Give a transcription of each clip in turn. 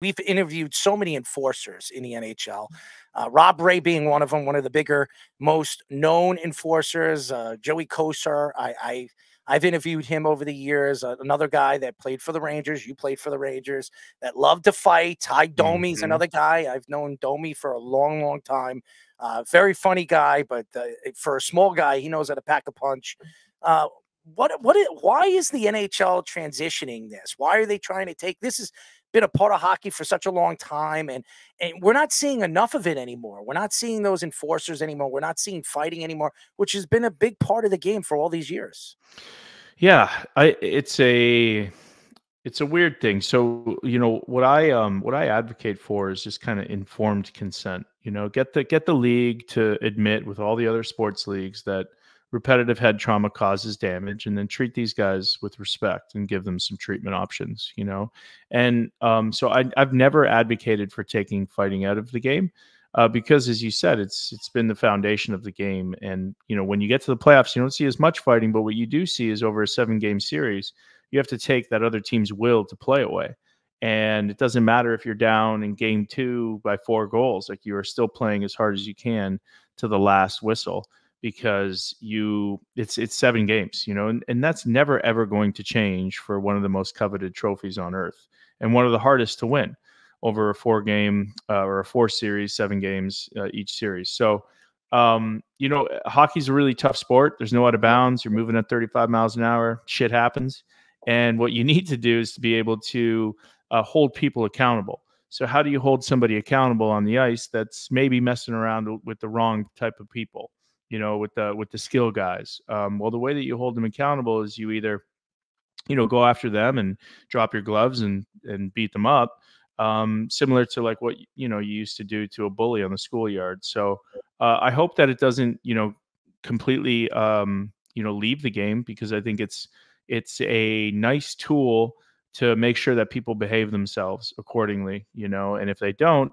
we've interviewed so many enforcers in the NHL. Rob Ray being one of them, one of the bigger, most known enforcers. Joey Kosar, I've interviewed him over the years. Another guy that played for the Rangers. You played for the Rangers. That loved to fight. Ty Domi's another guy. I've known Domi for a long, long time. Very funny guy, but for a small guy, he knows how to pack a punch. Why is the NHL transitioning this? Why are they trying to take this? Has been a part of hockey for such a long time, and we're not seeing enough of it anymore. We're not seeing those enforcers anymore. We're not seeing fighting anymore, which has been a big part of the game for all these years. Yeah, it's a weird thing. So, what I advocate for is just kind of informed consent. Get the league to admit with all the other sports leagues that repetitive head trauma causes damage, and then treat these guys with respect and give them some treatment options, And so I've never advocated for taking fighting out of the game because, as you said, it's been the foundation of the game. And, when you get to the playoffs, you don't see as much fighting, but what you do see is over a 7-game series, you have to take that other team's will to play away. And it doesn't matter if you're down in game 2 by 4 goals, like you are still playing as hard as you can to the last whistle. Because it's 7 games, and that's never, ever going to change for one of the most coveted trophies on earth and one of the hardest to win over a 4-game or a 4-series, 7 games each series. So, hockey's a really tough sport. There's no out of bounds. You're moving at 35 miles an hour. Shit happens. And what you need to do is to be able to hold people accountable. So how do you hold somebody accountable on the ice that's maybe messing around with the wrong type of people? With the skill guys. Well, the way that you hold them accountable is you either, go after them and drop your gloves and beat them up, similar to like what, you used to do to a bully on the schoolyard. So I hope that it doesn't, completely, leave the game, because I think it's a nice tool to make sure that people behave themselves accordingly, and if they don't,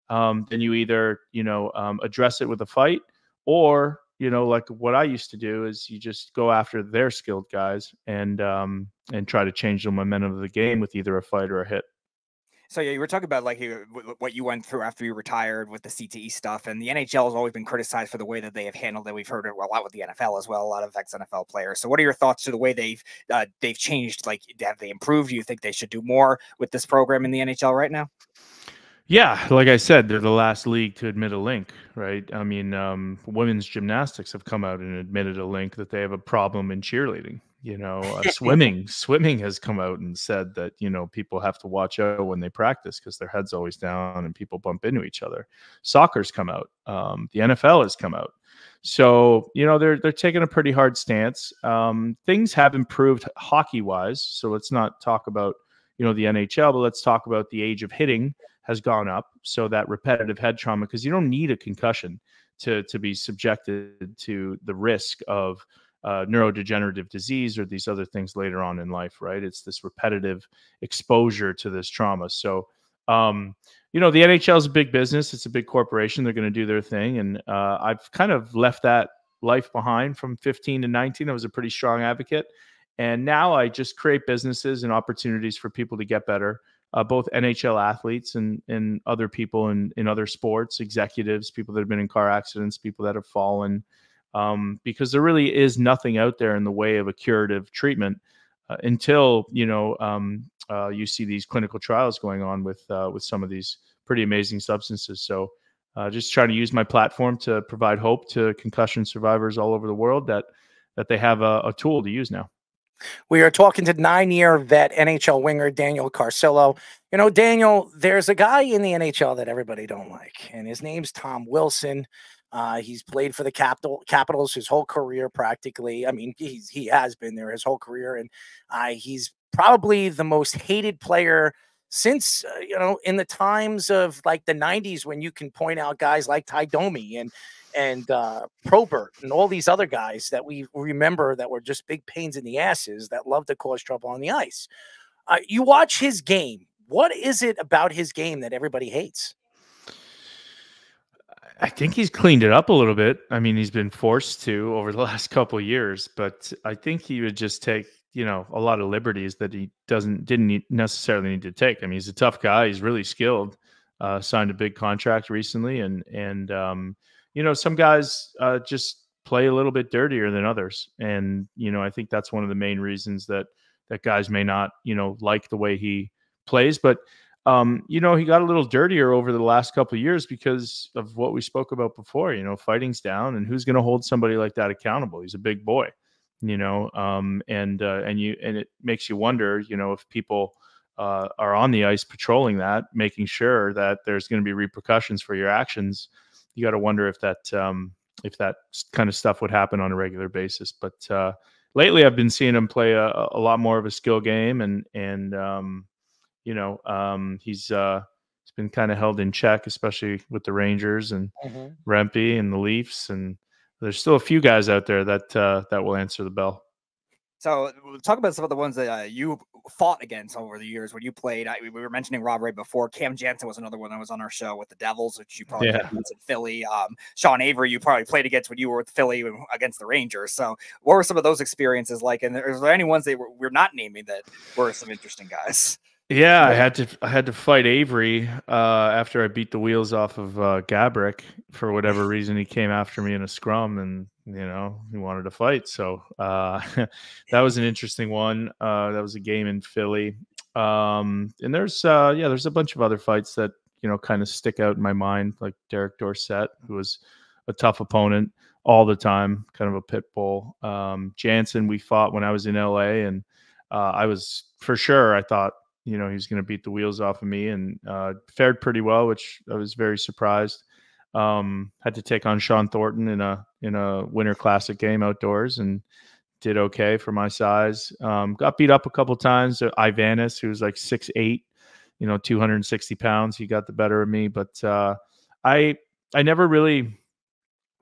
then you either, address it with a fight, or, like what I used to do is you just go after their skilled guys and try to change the momentum of the game with either a fight or a hit. So yeah, you were talking about like what you went through after you retired with the CTE stuff, and the NHL has always been criticized for the way that they have handled it. We've heard it a lot with the NFL as well, a lot of ex-NFL players. So what are your thoughts to the way they've changed? Like, have they improved? Do you think they should do more with this program in the NHL right now? Yeah, like I said, they're the last league to admit a link, right? I mean, women's gymnastics have come out and admitted a link that they have a problem in cheerleading. Swimming has come out and said that, people have to watch out when they practice because their head's always down and people bump into each other. Soccer's come out. The NFL has come out. So, they're taking a pretty hard stance. Things have improved hockey-wise. So let's not talk about, the NHL, but let's talk about the age of hitting has gone up, so that repetitive head trauma, because you don't need a concussion to be subjected to the risk of neurodegenerative disease or these other things later on in life, right? It's this repetitive exposure to this trauma. So, the NHL is a big business. It's a big corporation. They're going to do their thing. And I've kind of left that life behind from 15 to 19. I was a pretty strong advocate. And now I just create businesses and opportunities for people to get better. Both NHL athletes and other people in other sports, executives, people that have been in car accidents, people that have fallen, because there really is nothing out there in the way of a curative treatment until you see these clinical trials going on with some of these pretty amazing substances. So just trying to use my platform to provide hope to concussion survivors all over the world that they have a tool to use now. We are talking to 9-year vet NHL winger Daniel Carcillo. Daniel, there's a guy in the NHL that everybody don't like, and his name's Tom Wilson. He's played for the Capitals his whole career, practically. I mean, he has been there his whole career, and he's probably the most hated player since, in the times of like the 90s, when you can point out guys like Ty Domi and Probert and all these other guys that we remember that were just big pains in the asses that love to cause trouble on the ice. You watch his game. What is it about his game that everybody hates? I think he's cleaned it up a little bit. I mean, he's been forced to over the last couple of years, but I think he would just take you know, a lot of liberties that he didn't necessarily need to take. I mean, he's a tough guy. He's really skilled. Signed a big contract recently, and you know, some guys just play a little bit dirtier than others, and you know, I think that's one of the main reasons that guys may not, you know, like the way he plays. But you know, he got a little dirtier over the last couple of years because of what we spoke about before. You know, fighting's down, and who's going to hold somebody like that accountable? He's a big boy, you know, and it makes you wonder, you know, if people are on the ice patrolling that, making sure that there's going to be repercussions for your actions. You got to wonder if that kind of stuff would happen on a regular basis. But lately, I've been seeing him play a lot more of a skill game, and you know, he's been kind of held in check, especially with the Rangers and Rempe and the Leafs, and there's still a few guys out there that will answer the bell. So we'll talk about some of the ones that you fought against over the years when you played. We were mentioning Rob Ray before. Cam Jansen was another one that was on our show with the Devils, which you probably played against in Philly. Sean Avery, you probably played against when you were with Philly against the Rangers. So what were some of those experiences like? And is there any ones that we're not naming that were some interesting guys? Yeah, I had to fight Avery after I beat the wheels off of Gabrick. For whatever reason, he came after me in a scrum, and you know, he wanted to fight. So that was an interesting one. That was a game in Philly, and there's a bunch of other fights that, you know, kind of stick out in my mind, like Derek Dorsett, who was a tough opponent all the time, kind of a pit bull. Jansen, we fought when I was in LA, and I was for sure, I thought, you know, he's going to beat the wheels off of me, and fared pretty well, which I was very surprised. Had to take on Sean Thornton in a Winter Classic game outdoors, and did okay for my size. Got beat up a couple times. Ivanis, who was like 6'8", you know, 260 pounds. He got the better of me, but I never really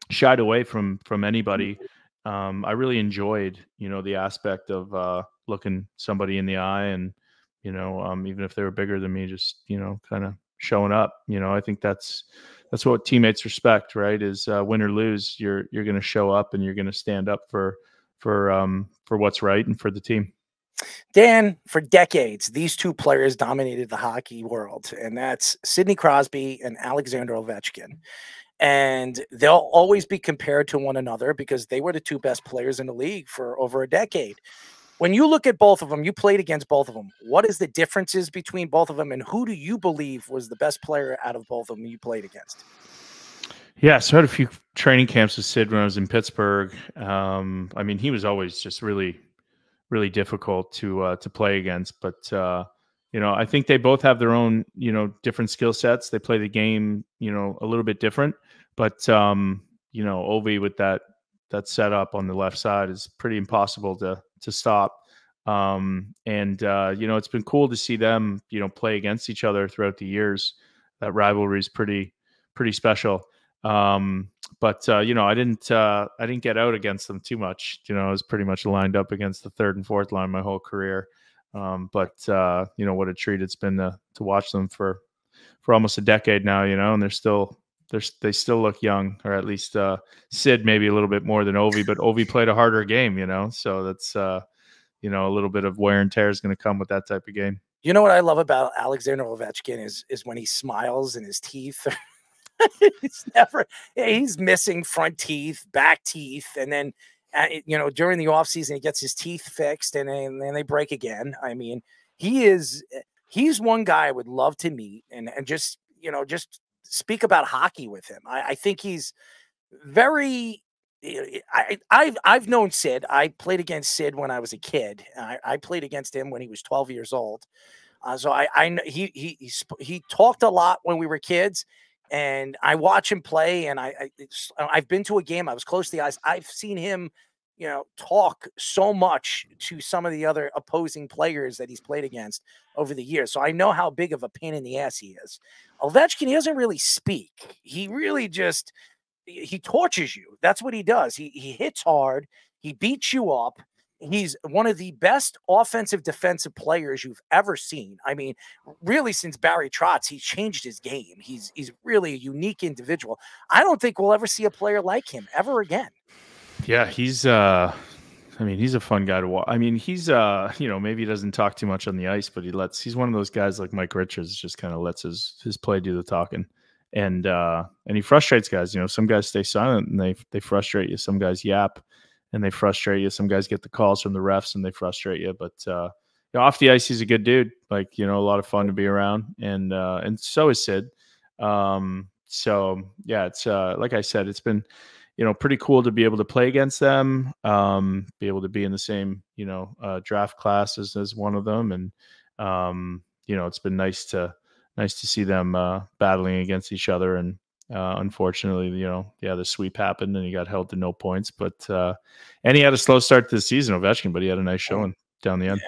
shied away from anybody. I really enjoyed, you know, the aspect of looking somebody in the eye, and you know, even if they were bigger than me, just, you know, kind of showing up. You know, I think that's what teammates respect, right? Is win or lose, you're going to show up, and you're going to stand up for what's right and for the team. Dan, for decades, these two players dominated the hockey world, and that's Sidney Crosby and Alexander Ovechkin. And they'll always be compared to one another because they were the two best players in the league for over a decade. When you look at both of them, you played against both of them. What is the differences between both of them, and who do you believe was the best player out of both of them you played against? Yeah, so I had a few training camps with Sid when I was in Pittsburgh. I mean, he was always just really, really difficult to play against. But you know, I think they both have their own, you know, different skill sets. They play the game, you know, a little bit different. But you know, Ovi with that setup on the left side is pretty impossible to stop. And you know, it's been cool to see them, you know, play against each other throughout the years. That rivalry is pretty special. But you know, I didn't get out against them too much. You know, I was pretty much lined up against the third and fourth line my whole career. But you know, what a treat it's been to watch them for almost a decade now, you know, and they still look young, or at least Sid maybe a little bit more than Ovi, but Ovi played a harder game, you know, so that's you know, a little bit of wear and tear is going to come with that type of game. You know what I love about Alexander Ovechkin is when he smiles and his teeth. He's missing front teeth, back teeth, and then you know, during the offseason he gets his teeth fixed, and then they break again. I mean, he's one guy I would love to meet and just, you know, just speak about hockey with him. I think he's very. I've known Sid. I played against Sid when I was a kid. I played against him when he was 12 years old. So he talked a lot when we were kids, and I watch him play. And I've been to a game. I was close to the ice. I've seen him, you know, talk so much to some of the other opposing players that he's played against over the years. So I know how big of a pain in the ass he is. Ovechkin, he doesn't really speak. He really just, he tortures you. That's what he does. He hits hard. He beats you up. He's one of the best offensive defensive players you've ever seen. I mean, really, since Barry Trotz, he changed his game. He's really a unique individual. I don't think we'll ever see a player like him ever again. Yeah, he's I mean, he's a fun guy to watch. I mean, he's maybe he doesn't talk too much on the ice, but he's one of those guys like Mike Richards, just kind of lets his play do the talking. And he frustrates guys. Some guys stay silent and they frustrate you. Some guys yap and they frustrate you. Some guys get the calls from the refs and they frustrate you. But off the ice, he's a good dude. Like, a lot of fun to be around. And so is Sid. So yeah, it's like I said, it's been pretty cool to be able to play against them, be able to be in the same draft classes as one of them, and it's been nice to see them battling against each other. And unfortunately, the sweep happened and he got held to no points. But and he had a slow start to the season, Ovechkin, but he had a nice showing down the end.